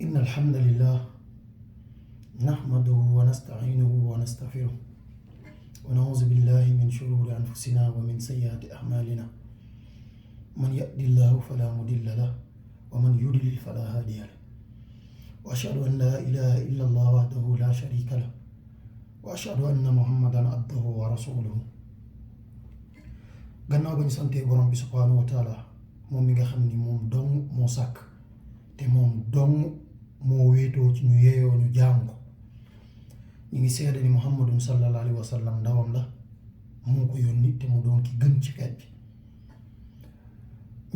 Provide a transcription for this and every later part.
إن الحمد لله نحمده ونستعينه ونستغفره ونعوذ بالله من شرور أنفسنا ومن سيئات أعمالنا من يهد الله فلا مضل له ومن يضلل فلا هادي له وأشهد أن لا إله إلا الله وحده لا شريك له وأشهد أن محمدا عبده ورسوله gannaaw ba ñu santee borom bi subhaanahu wa taala moom mi nga xam ni moom dong moo sàkk te moom dong moo wéetoo ci ñu yeeyoo ñu jaamu ko ñu ngi seede ni muhammadun sallallahu alayhi wa sallam ndawam la moo ko yónni te mu doon ki gën ci xeet bi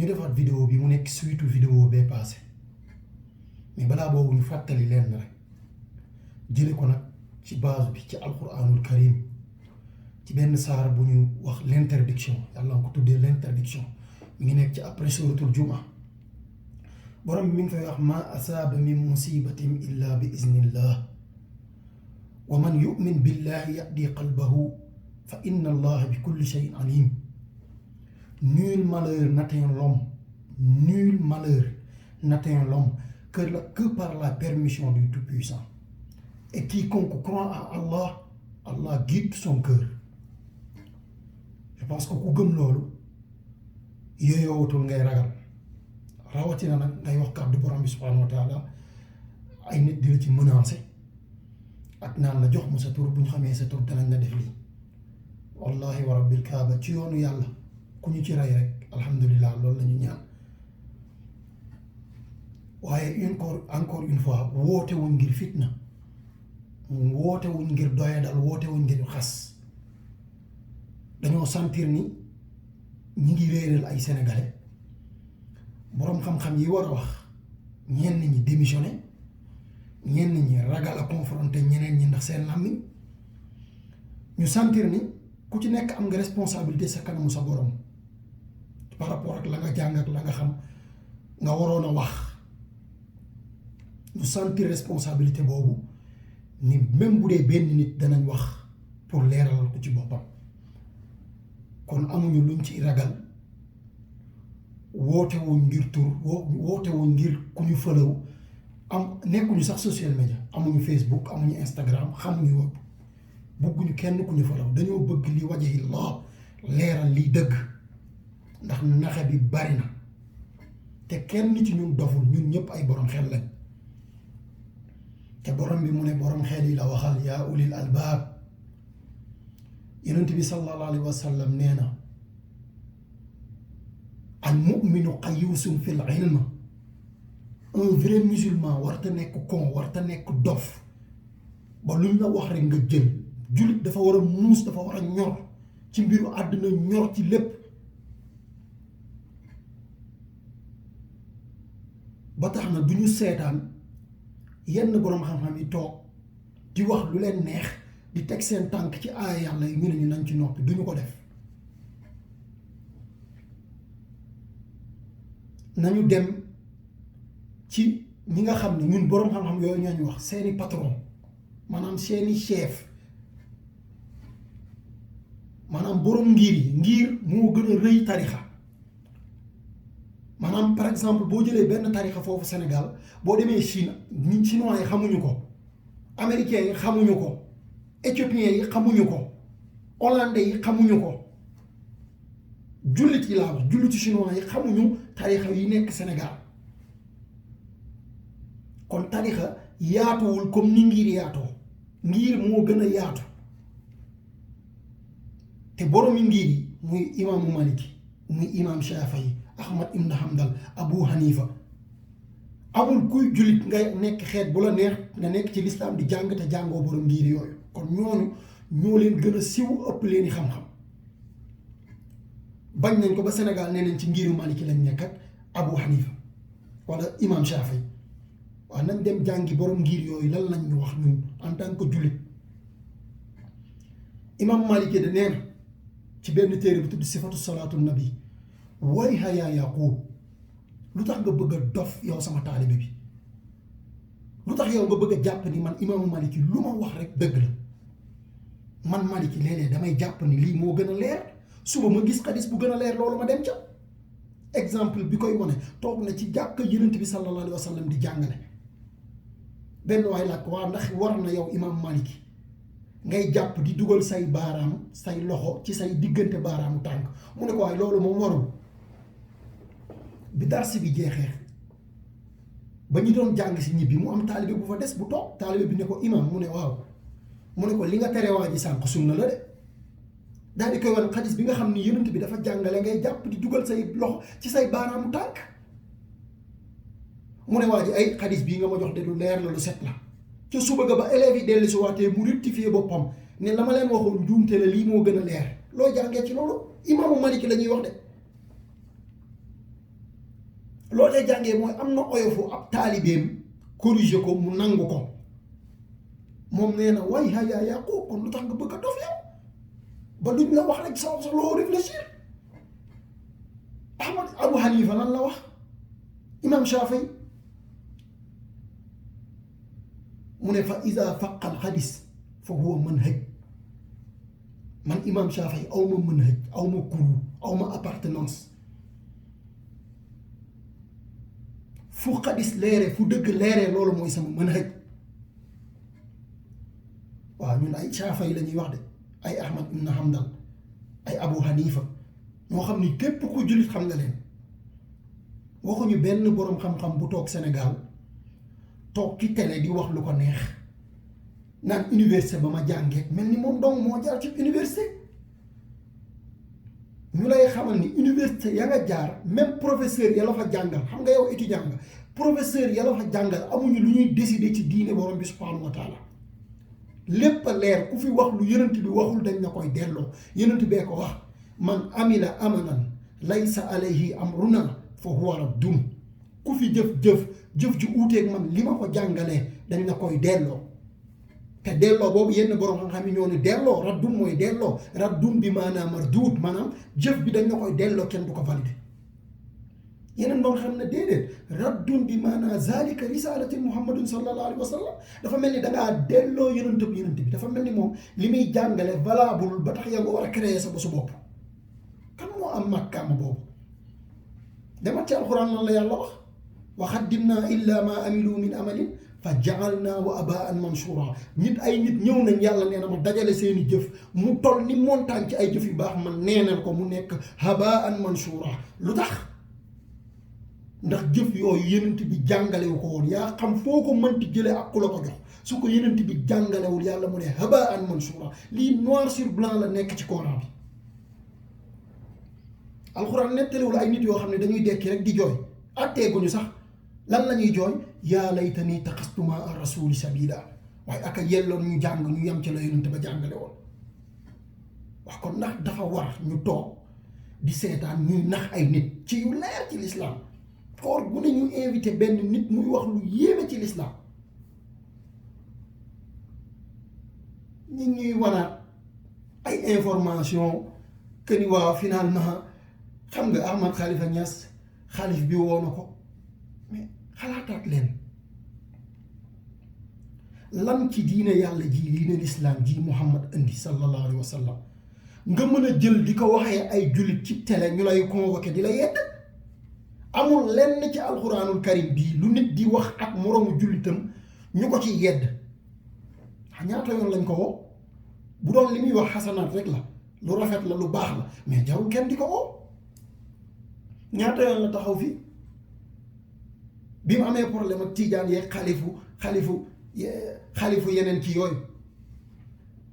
ñu defaat vidéo bi mu nekk suite vidéo bee passé mais balaa boobu ñu fàttali leen rek jële ko nag ci base bi ci alquranul karim ci benn saar bu ñu wax l'interdiction yàlla nga ko tuddee l'interdiction mi ngi nekk ci après suratul juma borom bi mi ngi fay wax ma asaaba min musibatin illa bi iznillah wa man yu'min billahi yahdi qalbahu fa inna allaha bi kulli shay'in alim. Nul malheur n'atteint l'homme, nul malheur n'atteint l'homme que par la permission du Tout-Puissant. Et quiconque croit à Allah, Allah guide son cœur. Je pense que ku gëm loolu yooyoowatul ngay ragal rawatina nag ngay wax kàddu borom bi subhanahu wa taala ay nit di la ci menacé ak naan la jox ma sa tur bu ñu xamee sa tur danañ la def lii wallahi wa rabbil kaaba ci yoonu yàlla ku ñu ci rey rek alhamdulilah loolu la ñu ñaan waaye encore une fois woote wuñ ngir fitna woote wuñ ngir doyadal woote wuñ ngir xas dañoo sentir ni ñi ngi réeral ay sénégalais boroom xam-xam yi war a wax ñenn ñi démissionné ñenn ñi ragal a confronté ñeneen ñi ndax seen làmmiñ ñu sentir ni ku ci nekk am nga responsabilité sa kanamu sa borom par rapport ak la nga jàng ak la nga xam nga waroon a wax ñu sentir responsabilité boobu ni même bu dee benn nit danañ wax pour leeralal ko ci boppam kon amuñu luñ ci ragal woote wuñ ngir tur woote wuñ ngir ku ñu fëlaw am nekkuñu sax social media amuñu Facebook amuñu Instagram xamuñu wopp bëgguñu kenn ku ñu fëlaw dañoo bëgg li wajhillah leeral liy dëgg ndax naxe bi bari na te kenn ci ñun doful ñun ñëpp ay borom xel lañ te borom bi mu ne borom xel yi la waxal yaa ulil albaab yonent bi sallallahu alayhi wa sallam nee na al mu'minu qayyusun fil ilm un vrai musulman warta nekk con warta nekk dof ba luñ la wax rek nga jël jullit dafa war a muus dafa war a ñor ci mbiru àdduna ñor ci lépp ba tax na du ñu seetaan yenn boroom xam-xam yi toog di wax lu leen neex di teg seen tànk ci aaya yàlla yi ñu ne ñu nañ ci noppi duñu ko def nañu dem ci ñi nga xam ne ñun boroom xam-xam yooyu ñooñu wax seeni patron maanaam seeni chef maanaam boroom ngir yi ngir moo gën a rëy tarixa maanaam par exemple boo jëlee benn tarixa foofu Sénégal boo demee Chine ñi chinois yi xamuñu ko américains yi xamuñu ko éthiopiens yi xamuñu ko hollandais yi xamuñu ko jullit yi laa wax jullitu chinois yi xamuñu tarixa yi nekk Sénégal kon tarixa yaatuwul comme ni ngir yaatoo ngir moo gën a yaatu te boroomi ngir yi muy imaamu Maliki muy imaam Shafii Ahmad ibn Hanbal Abu Hanifa amul kuy jullit nga nekk xeet bu la neex nga nekk ci lislaam di jàng te jàngoo borom ngir yooyu kon ñooñu ñoo leen gën a siw ëpp leen i xam-xam bañ nañ ko ba Sénégal nee nañ ci ngiru Maliki lañ nekk ak Abu Hanifa wala imam Shafi waaw nañ dem jàngi borom ngir yooyu lan lañ ñu wax ñun en tant que jullit imam Maliki de nee na ci benn téere bi tudd sifatu salaatu nabi wayha yaa Yaquub lu tax nga bëgg a dof yow sama taalibe bi lu tax yow nga bëgg a jàpp ni man imaamu Maliki lu ma wax rek dëgg la man Maliki léeg-léeg damay jàpp ni lii moo gën a leer suba ma gis xadis bu gën a leer loolu ma dem ca exemple bi koy wane toog na ci jàkk Yonent bi sallallahu alayhi wa sallam di jàngale benn waay laaj ko waa ndax war na yow imam Maliki ngay jàpp di dugal say baaraam say loxo ci say diggante baaraamu tànk mu ne ko waaye loolu moom warul. bi darsi bi jeexee ba ñu doon jàng si ñibbi mu am taalibe bu fa des bu toog taalibe bi ne ko imam mu ne waaw mu ne ko li nga tere waa ji sànq sunna la de daal di koy wan xadis bi nga xam ni yonent bi dafa jàngale ngay jàpp di dugal say loxo ci say baaraamu tànk mu ne waa ji ay xadis bii nga ma jox de lu leer la lu set la ca suba ga ba élèves yi dellu si waatee mu rectifier boppam ne la ma leen waxoon njuumte la lii moo gën a leer loo jàngee ci loolu imaamu Maliki la ñuy wax de loo lay jàngee mooy am na oyofu ab taalibeem corrigé ko mu nangu ko moom nee na way yaa yàqu kon lu tax nga bëgg a dof yow ba duñ la wax rek sa loo réfléchir. Abu Hanifa lan la wax imam Shafi mu ne fa iza faqa al xadis fa huwa manhaj man imam Shafi aw ma manhaj aw ma kuru aw ma appartenance fu xadis leere fu dëgg leere loolu mooy sama manhaj. waaw ñun ay Shafi la ñuy wax de ay Ahmad ibn Hanbal ay Abu Hanifa ñoo xam ni képp ku jullit xam nga leen waxuñu benn boroom xam-xam bu toog Sénégal toog ci télé di wax lu ko neex naan université ba ma jàngee mel ni moom dong moo jaar ci université. ñu lay xamal ni université ya nga jaar même professeur ya la fa jàngal xam nga yow étudiant nga professeur ya la fa jàngal amuñu lu ñuy décider ci diine borom bi subhanahu wa taala lépp a leer ku fi wax lu yonent bi waxul dañ na koy delloo yonent bee ko wax man amila amalan laysa alayhi amruna fa huwa raddun ku fi jëf ju uuteeg man li ma ko jàngalee dañ na koy delloo te delloo boobu yenn borom xam-xam yi ñoo ne delloo raddun mooy delloo raddun bi maanaam marduut maanaam jëf bi dañ na koy delloo kenn du ko validé yeneen borom xam ne déedéet raddun bi maanaam zalika risalati muhammadun sallallahu alayhi wa sallam dafa mel ni dangaa delloo yonent bi dafa mel ni moom li muy jàngale valable ba tax yaa nga war a créer sa bosu bopp kan moo am màkkaama boobu demat ci alxuraan lan la yàlla wax wa xaddimnaa illa ma amilu min amalin fa jaalnaa wa abaan mansura nit ñëw nañ yàlla nee na ma dajale seeni jëf mu toll ni montagne ci ay jëf yu baax man neenal ko mu nekk habaan mansura lu tax ndax jëf yooyu yenent bi jàngalewu ko woon yaa xam foo ko mënti jëlee ak ku la ko jox su ko yenent bi jàngalewul yàlla mu ne habaan mansura lii noir sur blanc la nekk ci Coran bi alxuraan nettaliwul ay nit yoo xam ne dañuy dekki rek di jooy atteeguñu sax lan la ñuy jooy yaa laytanii taxastu maa rasuli sabila waaye aka yelloon ñu jàng ñu yem ci la yonent ba jàngale woon wax kon ndax dafa war ñu toog di seetaan ñuy nax ay nit ci yu leer ci lislaam koor bu ne ñu invité benn nit muy wax lu yéeme ci lislaam ñi ñuy wanaat ay information que ni waaw finalement xam nga Ahmad Khalifa Niass xalif bi woo na ko mais xalaataat leen lan ci diine yàlla ji diine lislaam ji Muhammad indi sallallahu alayhi wa sallam nga mën a jël di ko waxee ay jullit ci télé ñu lay convoqué di la yedd amul lenn ci alxuraanul karim bii lu nit di wax ak moroomu jullitam ñu ko ci yedd ñaata yoon lañ ko woo bu doon li muy wax xasanaat rek la lu rafet la lu baax la mais jarul kenn di ko woo ñaata yoon la taxaw fii bi mu amee problème ak tiijaan yeeg xalifu yeneen ci yooyu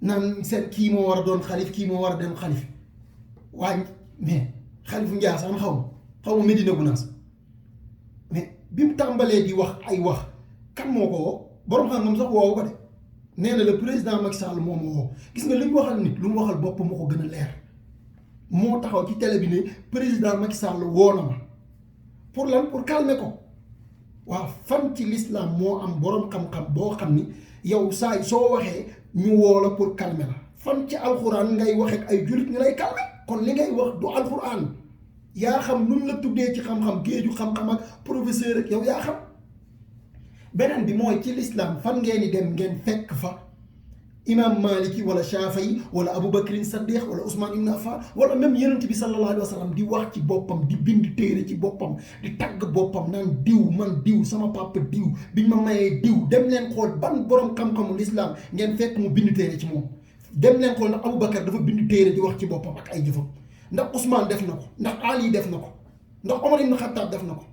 naan seen kii moo war a doon xalif kii moo war a dem xalif waaye mais xalifu Njaasaan xaw ma Medina Gunaas mais bi mu tàmbalee di wax ay wax kan moo ko woo borom xam-xam sax woowu ko de nee na le président Macky Sall moom woo gis nga li mu waxal nit lu mu waxal bopp moo ko gën a leer moo taxaw ci télé bi ne président Macky Sall woo na ma pour lan pour calmer ko waaw fan ci l'islam moo am boroom xam-xam boo xam ni yow saay soo waxee ñu woo la pour calmer la fan ci alxuraan ngay wax ak ay jullit ñu lay calmer kon li ngay wax du alxuraan yaa xam nun la tuddee ci xam-xam géeju xam-xam ak professeur ak yow yaa xam beneen bi mooy ci l'islam fan ngeen di dem ngeen fekk fa imam maliki wala shafii wala aboubacrin saddiq wala ousmane ibn affan wala même yonent bi sallallahu alayhi wa sallam di wax ci boppam di bind téere ci boppam di tagg boppam naan diw man diw sama papa diw biñ ma mayee diw dem leen xool ban borom xam-xamu l'islam ngeen fekk mu bind téere ci moom dem leen xool ndax aboubacar dafa bind téere di wax ci boppam ak ay jëfam ndax ousmane def na ko ndax ali def na ko ndax omar ibn xattaab def na ko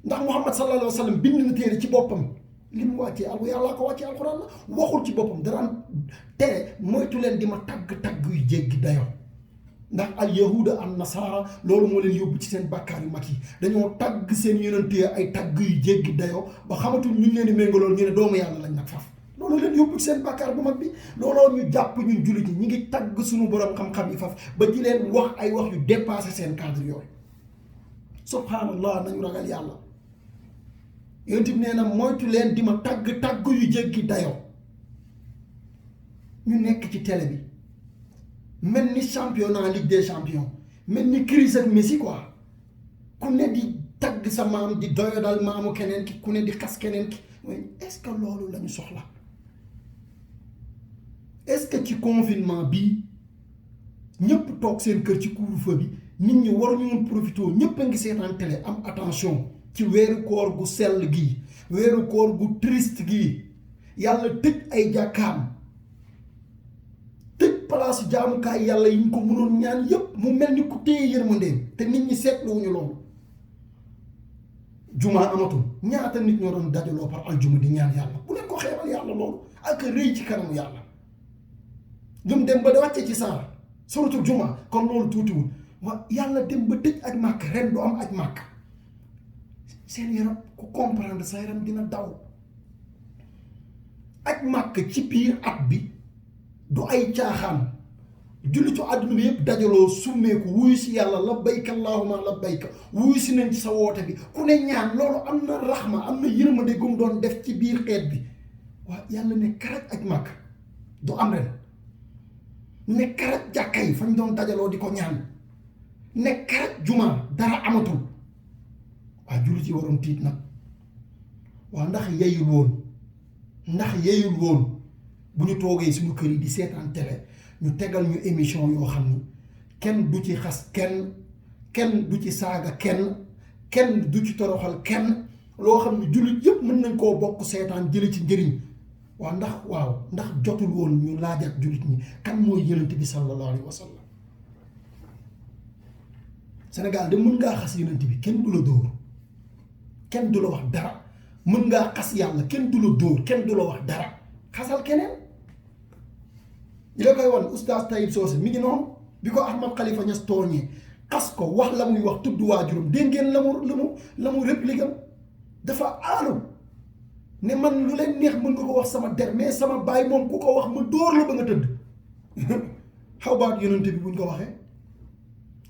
ndax muhammad sallallahu alayhi wa sallam bind na téere ci boppam li mu wàccee yàllaa ko wàccee alxuraan la waxul ci boppam daraan tere moytu leen di ma tagg yu jéggi dayoo ndax al yahuda an nasaara loolu moo leen yóbbu ci seen bàkkaar yu mag yi dañoo tagg seen yonent ay tagg yu jéggi dayoo ba xamatul ñu leen di méngalool ñu ne doomu yàlla lañ nag faf loolu leen yóbbu ci seen bàkkaar bu mag bi looloo ñu jàpp ñun jullit ñi ngi tagg suñu borom xam-xam yi faf ba di leen wax ay wax yu dépassé seen cadre yooyu subhanallah nañu ragal yàlla yonent bi nee na moytu leen di ma tagg yu jéggi dayoo ñu nekk ci télé bi mel ni championnat Ligue des champions mel ni Chris ak Messi quoi ku ne di tagg sa maam di doyodal maamu keneen ki ku ne di xas keneen ki est-ce que loolu la ñu soxla est-ce que ci confinement bii ñëpp toog seen kër ci couvre-feu bi nit ñi waruñu woon profité ñëpp a ngi seetaan télé am attention ci weeru koor gu sell gii weeru koor gu triste gii yàlla tëj ay jàkkaam tëj palaasu jaamukaay yàlla yi ñu ko mënoon ñaan yépp mu mel ni ku téye yërmandeem te nit ñi seetluwuñu loolu jumaa amatul ñaata nit ñoo doon dajaloo par aljuma di ñaan yàlla bu leen ko xeebal yàlla loolu ak rëy ci kanamu yàlla ñoom dem ba da wàcce ci saar suratul jumaa kon loolu tuutiwul wa yàlla dem ba tëj aj màkk ren du am aj màkk seen yaram ku comprendre sa yaram dina daw aj màkk ci biir at bi du ay caaxaan jullitu àdduna bi yëpp dajaloo summeeku wuyu si yàlla labbayka allahumma labbayka wuyu si nañ ci sa woote bi ku ne ñaan loolu am na raxma am na yërmande gum doon def ci biir xeet bi waaw yàlla ne karaj aj màkk du am ren ne karaj jàkka yi fañ doon dajaloo di ko ñaan ne karaj juma dara amatul waaw jullit yi waroon tiit nag waaw ndax yeyul woon bu ñu toogee suñu kër yi di seetaan télé ñu tegal ñu émission yoo xam ni kenn du ci xas kenn du ci saaga kenn du ci toroxal kenn loo xam ne jullit yëpp mën nañ koo bokk seetaan jële ci njëriñ waaw ndax jotul woon ñu laaj ak jullit ñi kan mooy yonent bi sallallahu alayhi wa sallam Sénégal de mën ngaa xas yonent bi kenn du la dóor kenn du la wax dara mën ngaa xas yàlla kenn du la dóor kenn du la wax dara xasal keneen ñi la koy wan oustaz Taïb Socé mi ngi noonu bi ko Ahmad Khalifa Niass tooñee xas ko wax la muy wax tudd waajuram dégg ngeen la mu réplique am dafa aalu ne man lu leen neex mën nga ko wax sama der mais sama baay moom ku ko wax ma dóor la ba nga tëdd xaw baat yonent bi buñ ko waxee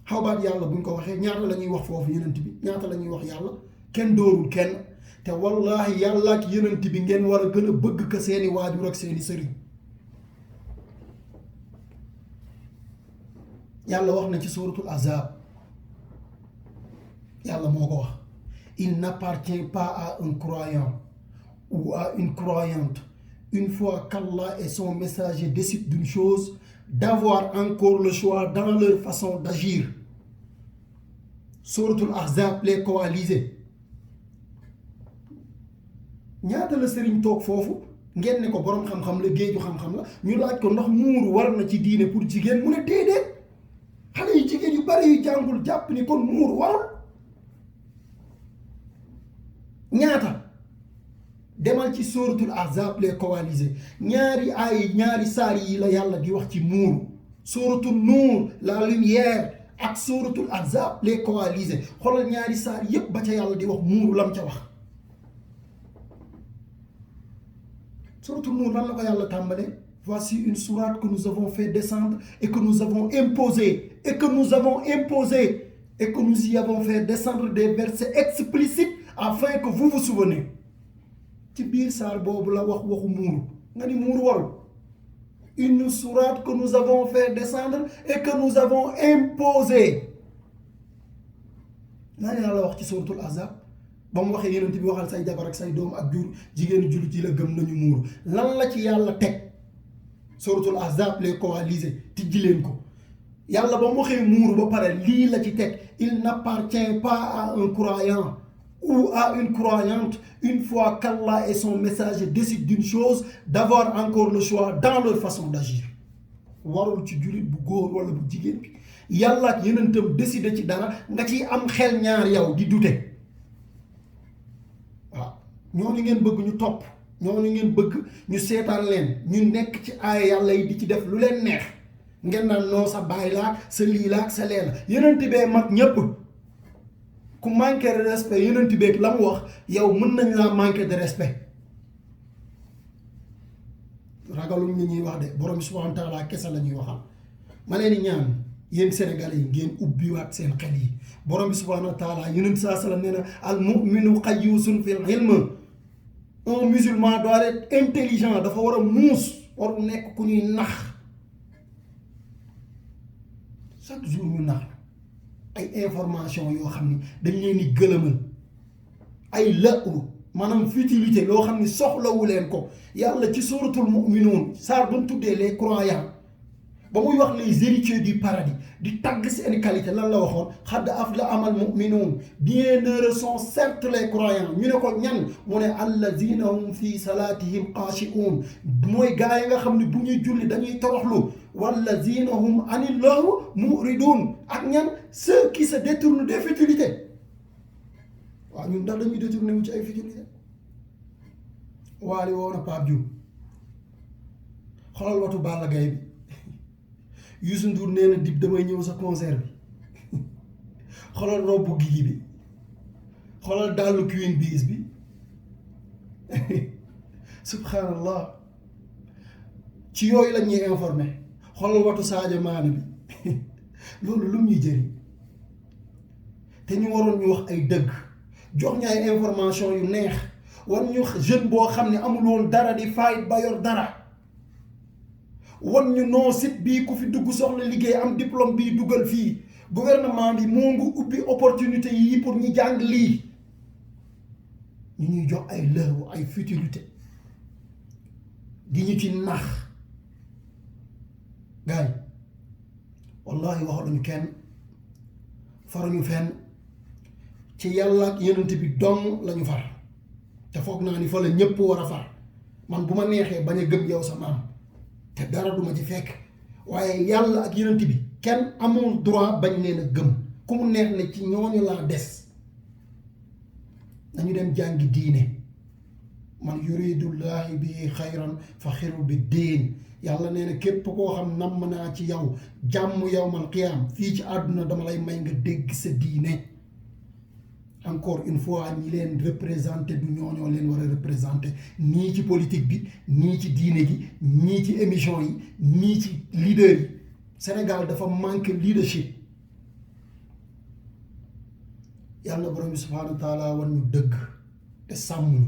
xaw baat yàlla buñ ko waxee ñaata la ñuy wax foofu yonent bi ñaata la ñuy wax yàlla kenn dóorul kenn te wallahi yàlla ak yonent bi ngeen war a gën a bëgg ko seeni waajur ak seeni sëriñ yàlla wax na ci suratul azab yàlla moo ko wax il n'appartient pas à un croyant ou à une croyante une fois qu'Allah et son messager décident d'une chose d'avoir encore le choix dans leur façon d'agir suratul ahzab les coalisés ñaata la sëriñ toog foofu ngeen ne ko boroom xam-xam la géeju xam-xam la ñu laaj ko ndax muuru war na ci diine pour jigéen mu ne déedéet xale yu jigéen yu bari yu jàngul jàpp ni kon muuru warul ñaata demal ci suratul ahzab les coalisés ñaari saar yi la yàlla di wax ci muuru suratul nuur la lumière ak suratul ahzab les coalisés xoolal ñaari saar yépp ba ca yàlla di wax muuru lam ca wax suratul nuur lan la ko yàlla tàmbalee voici une sourate que nous avons fait descendre et que nous avons imposé et que nous y avons fait descendre des versets explicites afin que vous vous souveniez ci biir saar boobu la wax waxu muuru nga ni muuru warul une sourate que nous avons fait descendre et que nous avons imposé naa ne la wax ci suratul ahzab ba mu waxee yonent bi waxal say jabar ak say doom ak jigéenu jullit yi la gëm nañu muuru lan la ci yàlla teg suratul ahzab les coalisés tijji leen ko yàlla ba mu waxee muuru ba pare lii la ci teg il n'appartient pas à un croyant ou à une croyante une fois qu'Allah et son messager décident d'une chose d'avoir encore le choix dans leur façon d'agir warul ci jullit bu góor wala bu jigéen bi yàlla ak yenentam décider ci dara nga ciy am xel ñaar yow di dute waaw ñooñu ngeen bëgg ñu topp ñooñu ngeen bëgg ñu seetaan leen ñu nekk ci aaya yàlla yi di ci def lu leen neex ngeen naan noo sa baay laak sa lii laak sa lee la yenent bee mag ñépp ku manqué de respect yenent beeg la mu wax yow mën nañ laa manqué de respect ragaluñ ñi ñuy wax de borom bi subhanahu wa taala kese la ñuy waxal ma leen di ñaan yéen sénégalais yi ngeen ubbiwaat seen xel yi borom bi subhanahu wa taala yonent saa sallam nee na al muminu qayyusun fil ilm un musulman doit être intelligent dafa war a muus warul nekk ku ñuy nax chaque jour ñu nax ay information yoo xam ni dañ leen di gëlëmal ay lëkku maanaam futilité loo xam ni soxlawu leen ko yàlla ci suratul mu'minuun saar ba mu tuddee les croyants ba muy wax les héritiers du paradis di tagg seen qualité lan la waxoon xadd aflaha al mu'minuun bienheureux sont certes les croyants ñu ne ko ñan mu ne allazina hum fi salatihim xaashi'uun mooy gaa yi nga xam ne bu ñuy julli dañuy toroxlu wallazina hum anil lahu mu'ridun ak ñan ceux qui se détournent des futilités waaw ñun ndax dañuy détourné wu ci ay futilités waali woon a Pape Diouf xoolal watu Balla Gaye bi Youssou Ndour nee na Dip damay ñëw sa concert bi xoolal robbu Guigui bi xoolal dàllu Queen Biz bi subhanallah ci yooyu la ñuy informé xoolal watu Sadio Mané bi loolu lu ñuy jëriñ te ñu waroon ñu wax ay dëgg jox ñu ay information yu neex war ñu jeune boo xam ne amul woon dara di fayit ba yor dara wan ñu non site bii ku fi dugg soxla liggéey am diplôme bii dugal fii gouvernement bi moo ngi ubbi opportunité yi pour ñu jàng lii ñu ñuy jox ay lëw ay futilité di ñu ci nax gars yi wallahi waxaluñu kenn faruñu fenn ci yàlla ak yenent bi dong lañu far te foog naa ni fa la ñépp war a far man bu ma neexee bañ a gëm yow sa maam te dara duma ci fekk waaye yàlla ak yenent bi kenn amul droit bañ leen a gëm ku mu neex ne ci ñooñu laa des nañu dem jàngi diine man yuridullahi bi xayran fa xiru bi diin yàlla nee na képp koo xam namm naa ci yow jàmm yawmal qiyaam fii ci àdduna dama lay may nga dégg sa diine encore une fois ñi leen représenté du ñooñoo leen war a représenté nii ci politique bi nii ci diine gi nii ci émission yi nii ci leader yi Sénégal dafa manque leadership yàlla borom bi subhaanahu wa taala war ñu dëgg te sàmm ñu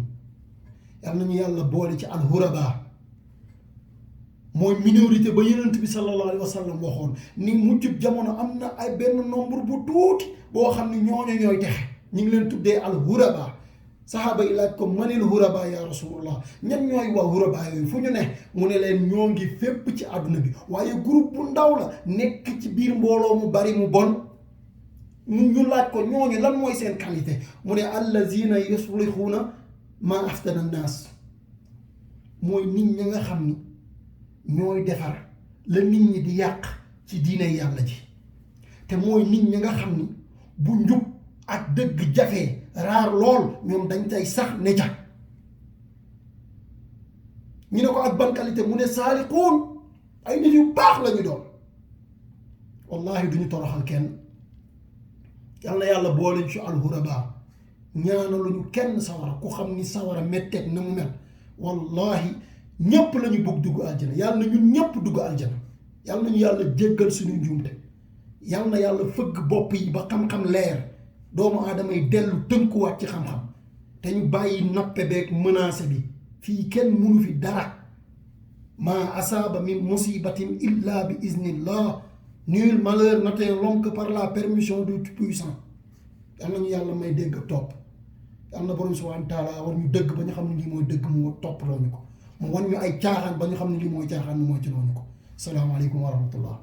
yàlla nañu yàlla boole ci alxuraba mooy minorité ba yenent bi sallallahu alayhi wa sallam waxoon ni mujjub jamono am na ay benn nombre bu tuuti boo xam ne ñooñu ñooy texe ñu ngi leen tuddee al huraba saxaaba yi laaj ko manil huraba ya rasulullah ñan ñooy waa huraba yooyu fu ñu ne mu ne leen ñoo ngi fépp ci àdduna bi waaye groupe bu ndaw la nekk ci biir mbooloo mu bari mu bon ñu laaj ko ñooñu lan mooy seen qualité mu ne allazina yuslixuuna ma aftana naas mooy nit ñi nga xam ni ñooy defar la nit ñi di yàq ci diine yàlla ji te mooy nit ñi nga xam ni bu njub ak dëgg jafee raar lool ñoom dañ tay sax ne ca ñu ne ko ak ban qualité mu ne saaliquun ay nit yu baax la ñu doon wallahi duñu toroxal kenn yal na yàlla boole ci alxuraba ñaanaluñu kenn sawara ku xam ni sawara metteeg na mu mel wallahi ñépp lañu bëgg dugg aljana yàlla na ñun ñépp dugg aljana yàlla nañu yàlla jéggal suñu njuumte yàlla na yàlla fëgg bopp yi ba xam-xam leer doomu aadama yi dellu tënkuwaat ci xam-xam te ñu bàyyi nappe beeg menacé bi fii kenn mënu fi dara maa asaaba min musibatin illa bi iznillah nul malheur n'atteint l'homme que par la permission du Tout-Puissant yal nañu yàlla may dégg topp yal na borom subhanahu wa taala war ñu dëgg ba ñu xam ne lii mooy dëgg mu topp loo ñu ko mu wan ñu ay caaxaan ba ñu xam ne lii mooy caaxaan mu mooy ci noonu ko salaamaaleykum wa rahmatullah